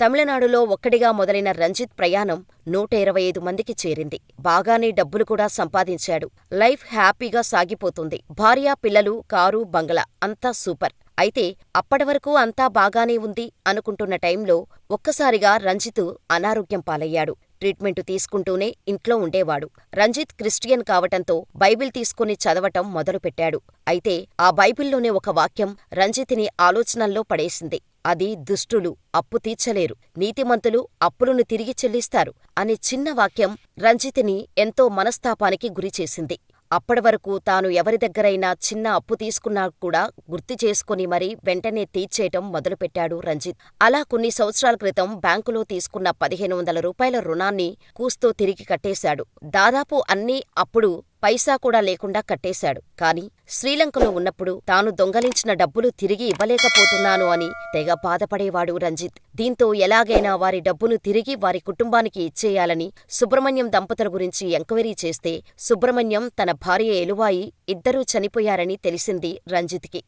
తమిళనాడులో ఒక్కడిగా మొదలైన రంజిత్ ప్రయాణం 125 మందికి చేరింది. బాగానే డబ్బులు కూడా సంపాదించాడు. లైఫ్ హ్యాపీగా సాగిపోతుంది. భార్య, పిల్లలు, కారు, బంగళా అంతా సూపర్. అయితే అప్పటివరకూ అంతా బాగానే ఉంది అనుకుంటున్న టైంలో ఒక్కసారిగా రంజిత్ అనారోగ్యం పాలయ్యాడు. ట్రీట్మెంటు తీసుకుంటూనే ఇంట్లో ఉండేవాడు. రంజిత్ క్రిస్టియన్ కావటంతో బైబిల్ తీసుకుని చదవటం మొదలుపెట్టాడు. అయితే ఆ బైబిల్లోని ఒక వాక్యం రంజిత్ని ఆలోచనల్లో పడేసింది. అది దుష్టులు అప్పు తీర్చలేరు, నీతిమంతులు అప్పులను తిరిగి చెల్లిస్తారు అనే చిన్న వాక్యం రంజిత్ని ఎంతో మనస్తాపానికి గురిచేసింది. అప్పటివరకు తాను ఎవరి దగ్గరైనా చిన్న అప్పు తీసుకున్నా కూడా గుర్తు చేసుకుని మరీ వెంటనే తీర్చేయటం మొదలుపెట్టాడు రంజిత్. అలా కొన్ని సంవత్సరాల క్రితం బ్యాంకులో తీసుకున్న 1500 రూపాయల రుణాన్ని కూస్తో తిరిగి కట్టేశాడు. దాదాపు అన్నీ అప్పుడు పైసా కూడా లేకుండా కట్టేశాడు. కాని శ్రీలంకలో ఉన్నప్పుడు తాను దొంగలించిన డబ్బులు తిరిగి ఇవ్వలేకపోతున్నాను అని తెగ బాధపడేవాడు రంజిత్. దీంతో ఎలాగైనా వారి డబ్బును తిరిగి వారి కుటుంబానికి ఇచ్చేయాలని సుబ్రహ్మణ్యం దంపతుల గురించి ఎంక్వైరీ చేస్తే సుబ్రహ్మణ్యం, తన భార్య ఎలువాయి ఇద్దరూ చనిపోయారని తెలిసింది రంజిత్కి.